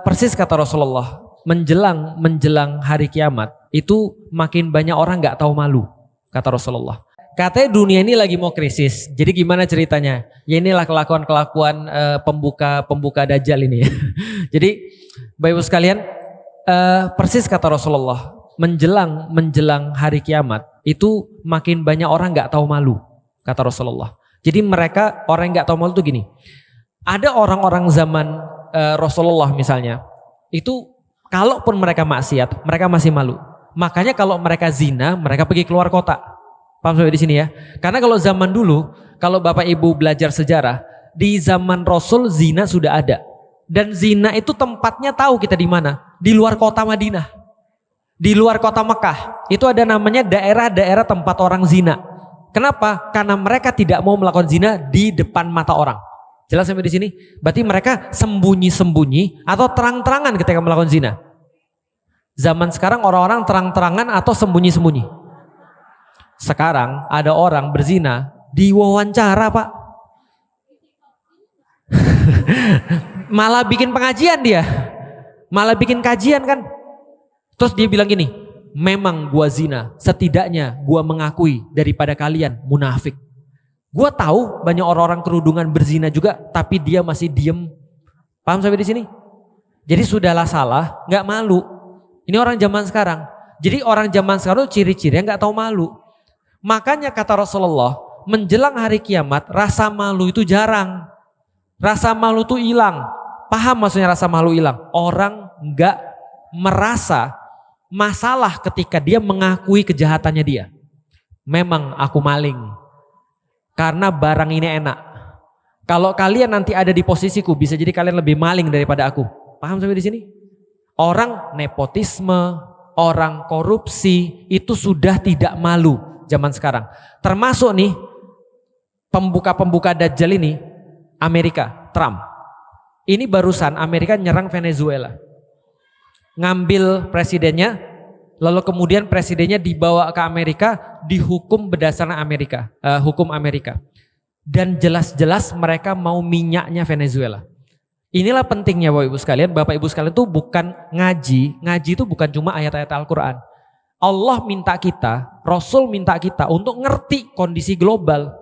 Persis kata Rasulullah, menjelang hari kiamat itu makin banyak orang nggak tahu malu, kata Rasulullah. Katanya dunia ini lagi mau krisis. Jadi gimana ceritanya? Ya inilah kelakuan pembuka dajjal ini ya. Jadi Bapak Ibu sekalian, persis kata Rasulullah, menjelang hari kiamat itu makin banyak orang nggak tahu malu, kata Rasulullah. Jadi mereka orang yang nggak tahu malu tuh gini. Ada orang-orang zaman Rasulullah misalnya, itu kalaupun mereka maksiat, mereka masih malu. Makanya kalau mereka zina, mereka pergi keluar kota. Paham sampai di sini ya? Karena kalau zaman dulu, kalau Bapak Ibu belajar sejarah, di zaman Rasul zina sudah ada. Dan zina itu tempatnya tahu kita di mana? Di luar kota Madinah. Di luar kota Mekah. Itu ada namanya daerah-daerah tempat orang zina. Kenapa? Karena mereka tidak mau melakukan zina di depan mata orang. Jelas sampai di sini? Berarti mereka sembunyi-sembunyi atau terang-terangan ketika melakukan zina. Zaman sekarang orang-orang terang-terangan atau sembunyi-sembunyi. Sekarang ada orang berzina diwawancara, Pak. Malah bikin pengajian dia. Malah bikin kajian kan. Terus dia bilang gini, memang gua zina, setidaknya gua mengakui daripada kalian munafik. Gua tahu banyak orang-orang kerudungan berzina juga, tapi dia masih diem. Paham sampai di sini? Jadi sudahlah salah, nggak malu. Ini orang zaman sekarang. Jadi orang zaman sekarang ciri-cirinya nggak tahu malu. Makanya kata Rasulullah, menjelang hari kiamat rasa malu itu jarang. Rasa malu itu hilang. Paham maksudnya rasa malu hilang? Orang nggak merasa masalah ketika dia mengakui kejahatannya dia. Memang aku maling. Karena barang ini enak. Kalau kalian nanti ada di posisiku, bisa jadi kalian lebih maling daripada aku. Paham sampai di sini? Orang nepotisme, orang korupsi itu sudah tidak malu zaman sekarang. Termasuk nih pembuka dajjal ini Amerika, Trump. Ini barusan Amerika nyerang Venezuela. Ngambil presidennya, lalu kemudian presidennya dibawa ke Amerika, dihukum berdasarkan hukum Amerika. Dan jelas-jelas mereka mau minyaknya Venezuela. Inilah pentingnya Bapak Ibu sekalian itu bukan ngaji itu bukan cuma ayat-ayat Al-Quran. Allah minta kita, Rasul minta kita untuk ngerti kondisi global.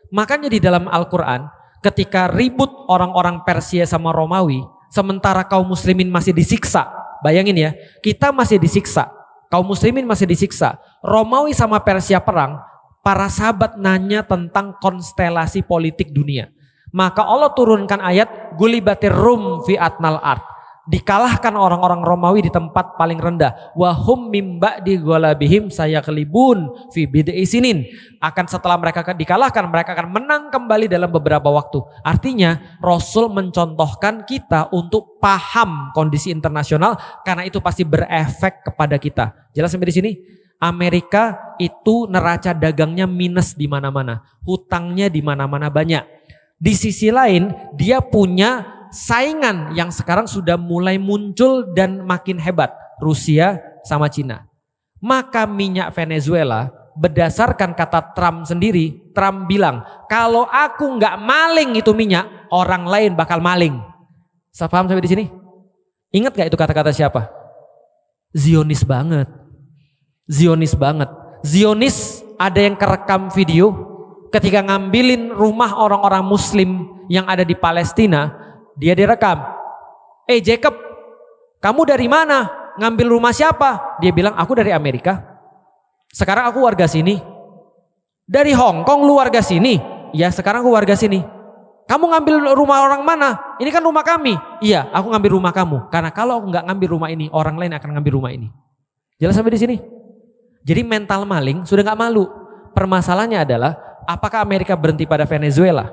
Makanya di dalam Al-Quran, ketika ribut orang-orang Persia sama Romawi, sementara kaum muslimin masih disiksa. Bayangin ya, kita masih disiksa. Kaum muslimin masih disiksa. Romawi sama Persia perang, para sahabat nanya tentang konstelasi politik dunia. Maka Allah turunkan ayat gulibatir rum fi atnal ard. Dikalahkan orang-orang Romawi di tempat paling rendah. Wahum mimba di golabihim saya kelibun fi bid'i sinin. Akan setelah mereka dikalahkan, mereka akan menang kembali dalam beberapa waktu. Artinya Rasul mencontohkan kita untuk paham kondisi internasional, karena itu pasti berefek kepada kita. Jelas sampai di sini? Amerika itu neraca dagangnya minus di mana-mana, hutangnya di mana-mana banyak. Di sisi lain dia punya saingan yang sekarang sudah mulai muncul dan makin hebat, Rusia sama Cina. Maka minyak Venezuela, berdasarkan kata Trump sendiri, Trump bilang kalau aku nggak maling itu minyak, orang lain bakal maling. Saya paham sampai di sini? Ingat gak itu kata-kata siapa? Zionis banget. Zionis banget. Zionis ada yang kerekam video ketika ngambilin rumah orang-orang muslim yang ada di Palestina, dia direkam. Jacob, kamu dari mana? Ngambil rumah siapa? Dia bilang, aku dari Amerika. Sekarang aku warga sini. Dari Hong Kong lu warga sini? Ya, sekarang aku warga sini. Kamu ngambil rumah orang mana? Ini kan rumah kami. Iya, aku ngambil rumah kamu. Karena kalau aku nggak ngambil rumah ini, orang lain akan ngambil rumah ini. Jelas sampai di sini? Jadi mental maling sudah nggak malu. Permasalahannya adalah, apakah Amerika berhenti pada Venezuela?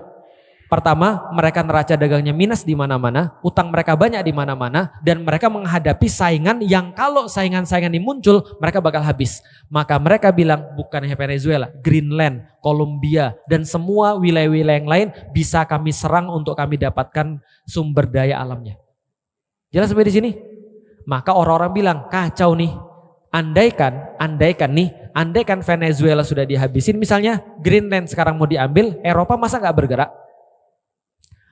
Pertama, mereka neraca dagangnya minus di mana-mana, utang mereka banyak di mana-mana, dan mereka menghadapi saingan yang kalau saingan-saingan ini muncul, mereka bakal habis. Maka mereka bilang bukan hanya Venezuela, Greenland, Kolombia, dan semua wilayah-wilayah yang lain bisa kami serang untuk kami dapatkan sumber daya alamnya. Jelas sampai di sini? Maka orang-orang bilang kacau nih. Andaikan Venezuela sudah dihabisin, misalnya Greenland sekarang mau diambil, Eropa masa nggak bergerak?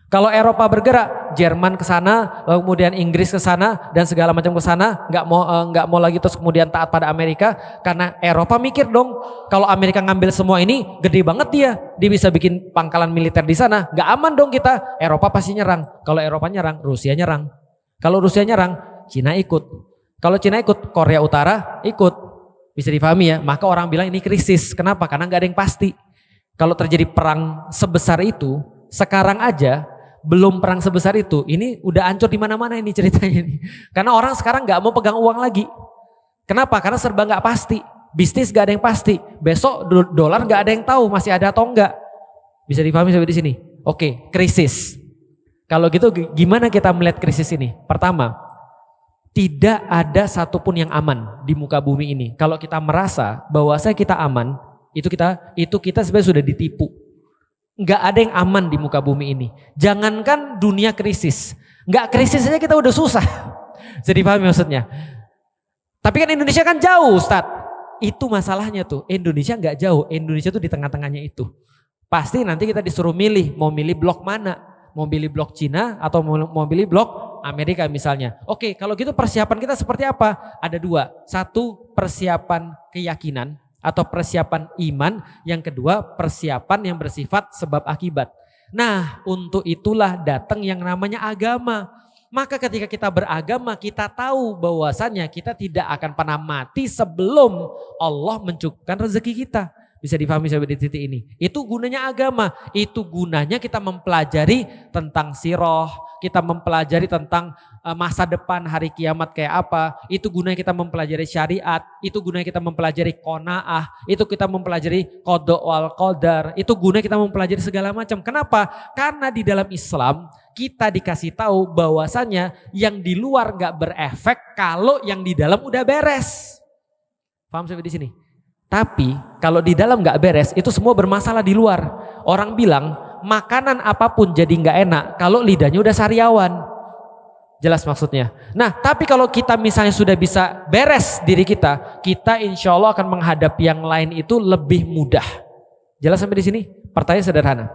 Kalau Eropa bergerak, Jerman ke sana, lalu kemudian Inggris ke sana dan segala macam ke sana, nggak mau lagi terus kemudian taat pada Amerika karena Eropa mikir dong, kalau Amerika ngambil semua ini gede banget dia bisa bikin pangkalan militer di sana, nggak aman dong kita. Eropa pasti nyerang. Kalau Eropa nyerang, Rusia nyerang. Kalau Rusia nyerang, Cina ikut. Kalau Cina ikut, Korea Utara ikut. Bisa dipahami ya? Maka orang bilang ini krisis. Kenapa? Karena nggak ada yang pasti. Kalau terjadi perang sebesar itu, sekarang aja belum perang sebesar itu, ini udah hancur di mana-mana ini ceritanya nih. Karena orang sekarang nggak mau pegang uang lagi. Kenapa? Karena serba nggak pasti. Bisnis nggak ada yang pasti. Besok dolar nggak ada yang tahu masih ada atau enggak. Bisa dipahami sampai di sini? Oke, krisis. Kalau gitu gimana kita melihat krisis ini? Pertama, tidak ada satupun yang aman di muka bumi ini. Kalau kita merasa bahwa kita aman, itu kita sebenarnya sudah ditipu. Nggak ada yang aman di muka bumi ini. Jangankan dunia krisis, nggak krisis aja kita udah susah. Jadi paham maksudnya. Tapi kan Indonesia kan jauh, Ustadz. Itu masalahnya tuh. Indonesia nggak jauh. Indonesia tuh di tengah-tengahnya itu. Pasti nanti kita disuruh milih, mau milih blok mana? Mau pilih blok Cina atau mau pilih blok Amerika misalnya. Oke, kalau gitu persiapan kita seperti apa? Ada dua. Satu, persiapan keyakinan atau persiapan iman, yang kedua persiapan yang bersifat sebab akibat. Nah, untuk itulah datang yang namanya agama. Maka ketika kita beragama, kita tahu bahwasannya kita tidak akan pernah mati sebelum Allah mencukupkan rezeki kita. Bisa difahami sampai di titik ini. Itu gunanya agama. Itu gunanya kita mempelajari tentang sirah, kita mempelajari tentang masa depan hari kiamat kayak apa. Itu gunanya kita mempelajari syariat, itu gunanya kita mempelajari qanaah, itu kita mempelajari qada wal qadar, itu gunanya kita mempelajari segala macam. Kenapa? Karena di dalam Islam kita dikasih tahu bahwasannya yang di luar gak berefek kalau yang di dalam udah beres. Paham sampai di sini? Tapi kalau di dalam gak beres, itu semua bermasalah di luar. Orang bilang makanan apapun jadi gak enak kalau lidahnya udah sariawan. Jelas maksudnya. Nah, tapi kalau kita misalnya sudah bisa beres diri kita insya Allah akan menghadapi yang lain itu lebih mudah. Jelas sampai di sini? Pertanyaan sederhana.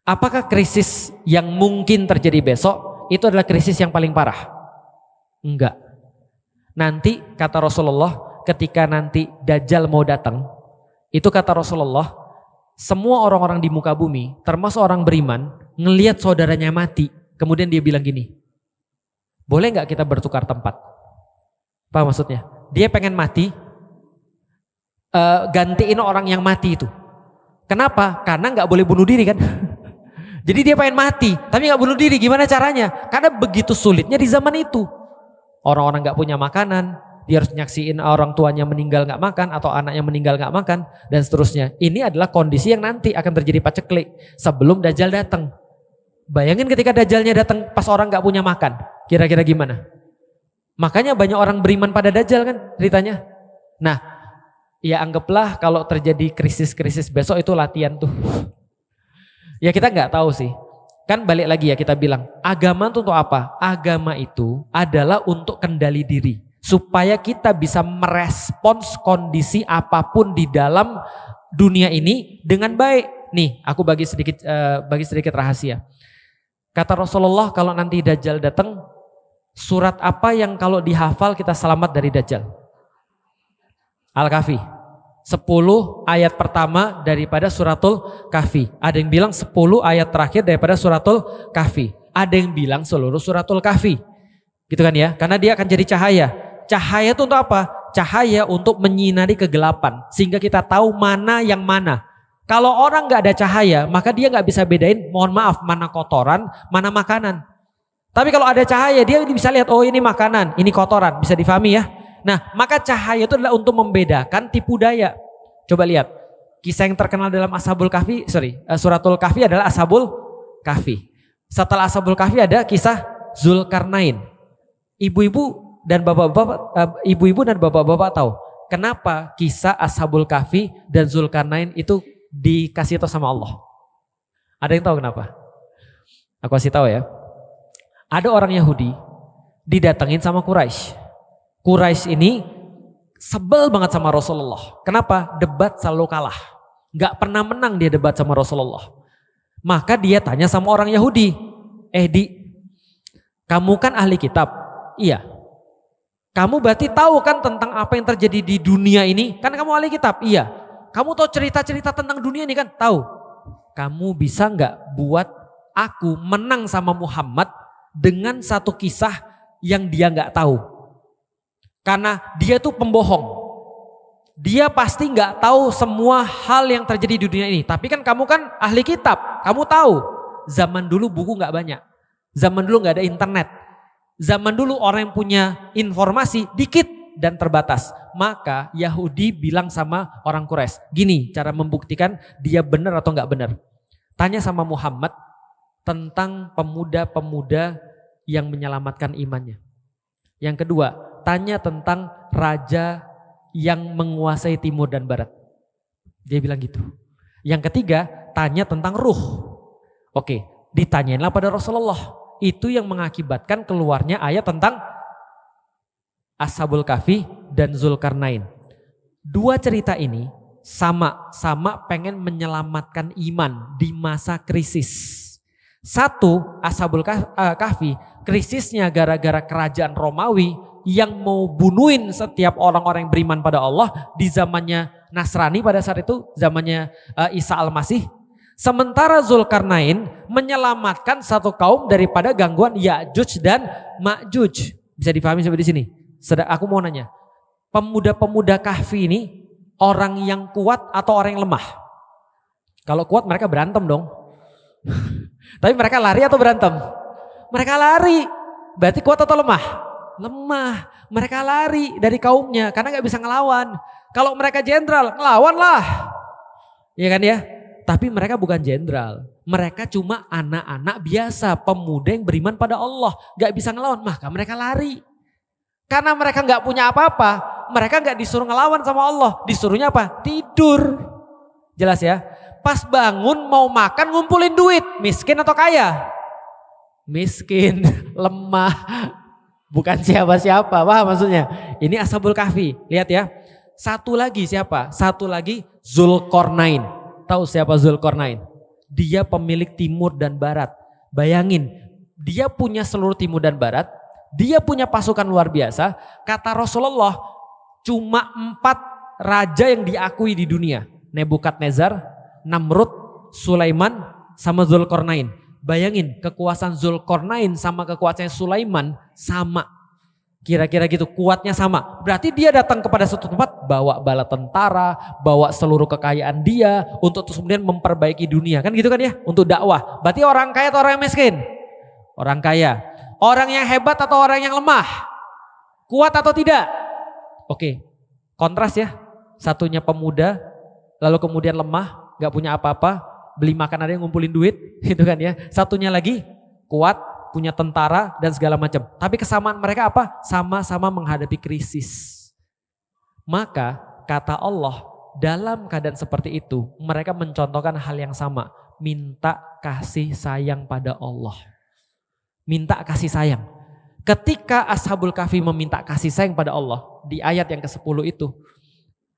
Apakah krisis yang mungkin terjadi besok itu adalah krisis yang paling parah? Enggak. Nanti kata Rasulullah, ketika nanti Dajjal mau datang, itu kata Rasulullah, semua orang-orang di muka bumi, termasuk orang beriman, ngelihat saudaranya mati, kemudian dia bilang gini, boleh nggak kita bertukar tempat? Apa maksudnya? Dia pengen mati, gantiin orang yang mati itu. Kenapa? Karena nggak boleh bunuh diri kan? Jadi dia pengen mati, tapi nggak bunuh diri. Gimana caranya? Karena begitu sulitnya di zaman itu. Orang-orang nggak punya makanan, dia harus nyaksiin orang tuanya meninggal nggak makan atau anaknya meninggal nggak makan dan seterusnya. Ini adalah kondisi yang nanti akan terjadi paceklik sebelum Dajjal datang. Bayangin ketika Dajjalnya datang pas orang nggak punya makan, kira-kira gimana? Makanya banyak orang beriman pada Dajjal kan ceritanya. Nah, ya anggaplah kalau terjadi krisis-krisis besok itu latihan tuh. Ya kita nggak tahu sih. Kan balik lagi ya kita bilang, agama itu untuk apa? Agama itu adalah untuk kendali diri. Supaya kita bisa merespons kondisi apapun di dalam dunia ini dengan baik. Nih, aku bagi sedikit rahasia. Kata Rasulullah, kalau nanti Dajjal datang, surat apa yang kalau dihafal kita selamat dari Dajjal? Al-Kahfi. 10 ayat pertama daripada suratul Kahfi. Ada yang bilang 10 ayat terakhir daripada suratul Kahfi. Ada yang bilang seluruh suratul Kahfi. Gitu kan ya? Karena dia akan jadi cahaya. Cahaya itu untuk apa? Cahaya untuk menyinari kegelapan. Sehingga kita tahu mana yang mana. Kalau orang gak ada cahaya, maka dia gak bisa bedain, mohon maaf, mana kotoran, mana makanan. Tapi kalau ada cahaya, dia bisa lihat, oh ini makanan, ini kotoran. Bisa difahami ya? Nah, maka cahaya itu adalah untuk membedakan tipu daya. Coba lihat, kisah yang terkenal dalam suratul Kahfi adalah Ashabul Kahfi. Setelah Ashabul Kahfi ada kisah Zulkarnain. Ibu-ibu dan bapak-bapak tahu kenapa kisah Ashabul Kahfi dan Zulkarnain itu dikasih tahu sama Allah? Ada yang tahu kenapa? Aku kasih tahu ya. Ada orang Yahudi didatengin sama Quraisy. Quraisy ini sebel banget sama Rasulullah. Kenapa? Debat selalu kalah. Gak pernah menang dia debat sama Rasulullah. Maka dia tanya sama orang Yahudi, Di, kamu kan ahli kitab. Iya. Kamu berarti tahu kan tentang apa yang terjadi di dunia ini? Kan kamu ahli kitab. Iya. Kamu tahu cerita-cerita tentang dunia ini kan? Tahu. Kamu bisa nggak buat aku menang sama Muhammad dengan satu kisah yang dia nggak tahu? Karena dia tuh pembohong. Dia pasti nggak tahu semua hal yang terjadi di dunia ini. Tapi kan kamu kan ahli kitab, kamu tahu. Zaman dulu buku nggak banyak. Zaman dulu nggak ada internet. Zaman dulu orang yang punya informasi dikit dan terbatas. Maka Yahudi bilang sama orang Quraisy, gini cara membuktikan dia benar atau nggak benar. Tanya sama Muhammad tentang pemuda-pemuda yang menyelamatkan imannya. Yang kedua, tanya tentang raja yang menguasai timur dan barat. Dia bilang gitu. Yang ketiga, tanya tentang ruh. Oke, ditanyainlah pada Rasulullah. Itu yang mengakibatkan keluarnya ayat tentang Ashabul Kahfi dan Zulkarnain. Dua cerita ini sama pengen menyelamatkan iman di masa krisis. Satu, Ashabul Kahfi, krisisnya gara-gara kerajaan Romawi yang mau bunuhin setiap orang-orang yang beriman pada Allah di zamannya Nasrani pada saat itu, zamannya Isa Al-Masih. Sementara Zulkarnain menyelamatkan satu kaum daripada gangguan Ya'juj dan Ma'juj. Bisa dipahami sampai di sini? Aku mau nanya, pemuda-pemuda Kahfi ini orang yang kuat atau orang yang lemah? Kalau kuat mereka berantem dong. Tapi mereka lari atau berantem? Mereka lari. Berarti kuat atau lemah? Lemah. Mereka lari dari kaumnya karena gak bisa ngelawan. Kalau mereka jenderal, ngelawan lah. Iya kan ya? Tapi mereka bukan jenderal. Mereka cuma anak-anak biasa, pemuda yang beriman pada Allah. Gak bisa ngelawan, maka mereka lari. Karena mereka gak punya apa-apa, mereka gak disuruh ngelawan sama Allah. Disuruhnya apa? Tidur. Jelas ya? Pas bangun mau makan ngumpulin duit. Miskin atau kaya? Miskin, lemah. Bukan siapa-siapa, paham maksudnya? Ini Ashabul Kahfi, lihat ya. Satu lagi siapa? Satu lagi Zulkarnain. Tahu siapa Zulkarnain? Dia pemilik timur dan barat. Bayangin, dia punya seluruh timur dan barat. Dia punya pasukan luar biasa. Kata Rasulullah, cuma 4 raja yang diakui di dunia. Nebukadnezar, Namrud, Sulaiman, sama Zulkarnain. Bayangin kekuasaan Zulkarnain sama kekuasaan Sulaiman sama. Kira-kira gitu, kuatnya sama. Berarti dia datang kepada suatu tempat bawa bala tentara, bawa seluruh kekayaan dia untuk terus kemudian memperbaiki dunia. Kan gitu kan ya, untuk dakwah. Berarti orang kaya atau orang yang miskin? Orang kaya. Orang yang hebat atau orang yang lemah? Kuat atau tidak? Oke, kontras ya. Satunya pemuda, lalu kemudian lemah, gak punya apa-apa, beli makan ada yang ngumpulin duit, gitu kan ya. Satunya lagi kuat, punya tentara dan segala macam. Tapi kesamaan mereka apa? Sama-sama menghadapi krisis. Maka kata Allah, dalam keadaan seperti itu mereka mencontohkan hal yang sama. Minta kasih sayang pada Allah. Minta kasih sayang. Ketika Ashabul Kahfi meminta kasih sayang pada Allah, di ayat yang ke-10 itu,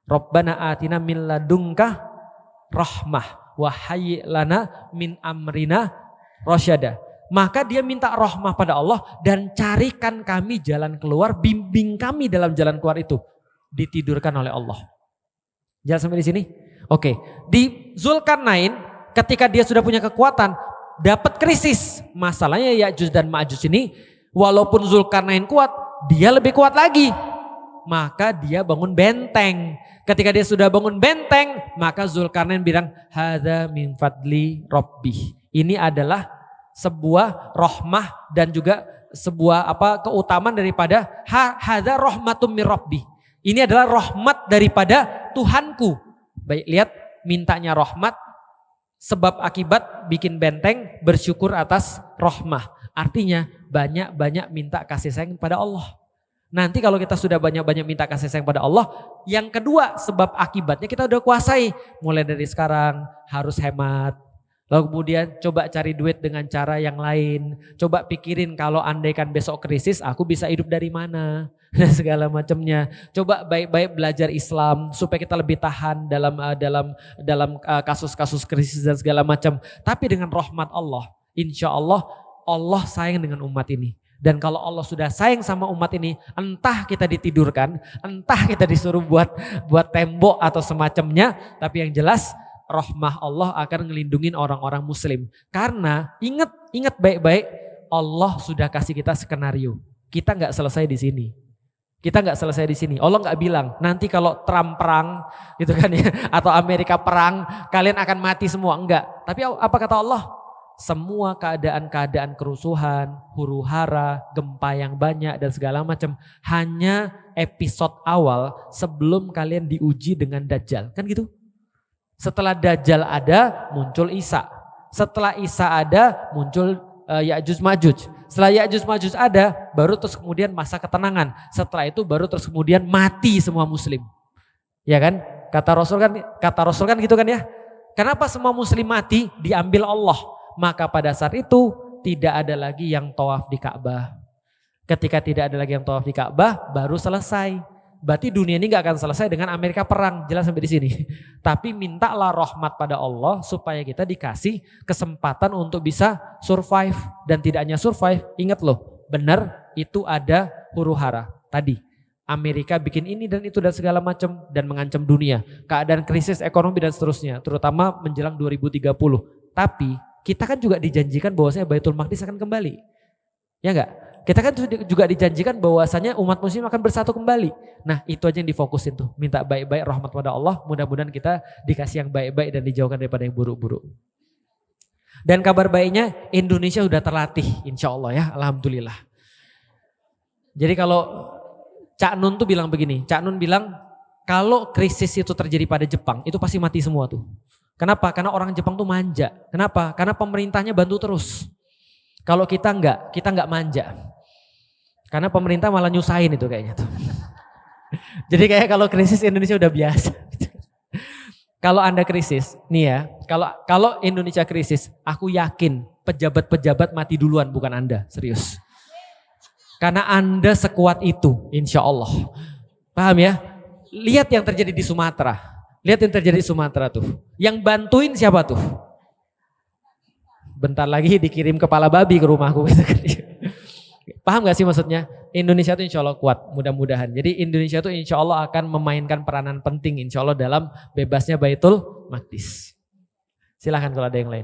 Rabbana atina min ladunka rahmah wa hayyi lana min amrina rasyada. Maka dia minta rahmah pada Allah dan carikan kami jalan keluar, bimbing kami dalam jalan keluar itu. Ditidurkan oleh Allah. Jelas sampai di sini? Oke. Di Zulkarnain ketika dia sudah punya kekuatan, dapat krisis. Masalahnya Ya'juj dan Ma'juj ini, walaupun Zulkarnain kuat, dia lebih kuat lagi. Maka dia bangun benteng. Ketika dia sudah bangun benteng, maka Zulkarnain bilang, hadza min fadli rabbih. Ini adalah sebuah rahmah dan juga sebuah keutamaan daripada hadza rahmatum mir rabbi. Ini adalah rahmat daripada Tuhanku. Baik, lihat mintanya rahmat, sebab akibat bikin benteng, bersyukur atas rahmah. Artinya banyak-banyak minta kasih sayang pada Allah. Nanti kalau kita sudah banyak-banyak minta kasih sayang pada Allah, yang kedua sebab akibatnya kita udah kuasai. Mulai dari sekarang harus hemat. Lalu kemudian coba cari duit dengan cara yang lain. Coba pikirin kalau andaikan besok krisis aku bisa hidup dari mana. Dan segala macamnya. Coba baik-baik belajar Islam supaya kita lebih tahan dalam kasus-kasus krisis dan segala macam. Tapi dengan rahmat Allah, insya Allah Allah sayang dengan umat ini. Dan kalau Allah sudah sayang sama umat ini, entah kita ditidurkan, entah kita disuruh buat tembok atau semacamnya, tapi yang jelas rahmah Allah akan ngelindungin orang-orang muslim. Karena ingat baik-baik, Allah sudah kasih kita skenario. Kita nggak selesai di sini. Kita nggak selesai di sini. Allah nggak bilang nanti kalau Trump perang gitu kan ya, atau Amerika perang, kalian akan mati semua. Enggak. Tapi apa kata Allah? Semua keadaan-keadaan kerusuhan, huru-hara, gempa yang banyak dan segala macam hanya episode awal sebelum kalian diuji dengan Dajjal. Kan gitu? Setelah Dajjal ada, muncul Isa. Setelah Isa ada, muncul Ya'juj Ma'juj. Setelah Ya'juj Ma'juj ada, baru terus kemudian masa ketenangan. Setelah itu baru terus kemudian mati semua muslim. Ya kan? Kata Rasul kan gitu kan ya. Kenapa semua muslim mati? Diambil Allah. Maka pada saat itu tidak ada lagi yang tawaf di Ka'bah. Ketika tidak ada lagi yang tawaf di Ka'bah, baru selesai. Berarti dunia ini gak akan selesai dengan Amerika perang, jelas sampai di sini. Tapi mintalah rahmat pada Allah supaya kita dikasih kesempatan untuk bisa survive. Dan tidak hanya survive, ingat loh, benar itu ada huru-hara tadi. Amerika bikin ini dan itu dan segala macam dan mengancam dunia. Keadaan krisis ekonomi dan seterusnya, terutama menjelang 2030. Tapi kita kan juga dijanjikan bahwasanya Baitul Maqdis akan kembali. Ya enggak? Kita kan juga dijanjikan bahwasanya umat muslim akan bersatu kembali. Nah, itu aja yang difokusin tuh. Minta baik-baik rahmat pada Allah, mudah-mudahan kita dikasih yang baik-baik dan dijauhkan daripada yang buruk-buruk. Dan kabar baiknya Indonesia udah terlatih insya Allah ya, alhamdulillah. Jadi kalau Cak Nun tuh bilang begini, Cak Nun bilang kalau krisis itu terjadi pada Jepang itu pasti mati semua tuh. Kenapa? Karena orang Jepang tuh manja. Kenapa? Karena pemerintahnya bantu terus. Kalau kita enggak manja. Karena pemerintah malah nyusahin itu kayaknya tuh. Jadi kayak kalau krisis Indonesia udah biasa. Kalau Anda krisis, nih ya, kalau Indonesia krisis, aku yakin pejabat-pejabat mati duluan bukan Anda, serius. Karena Anda sekuat itu, insya Allah. Paham ya? Lihat yang terjadi di Sumatera. Lihat yang terjadi di Sumatera tuh. Yang bantuin siapa tuh? Bentar lagi dikirim kepala babi ke rumahku. Paham gak sih maksudnya? Indonesia itu insya Allah kuat, mudah-mudahan. Jadi Indonesia itu insya Allah akan memainkan peranan penting insya Allah dalam bebasnya Baitul Maqdis. Silahkan kalau ada yang lain.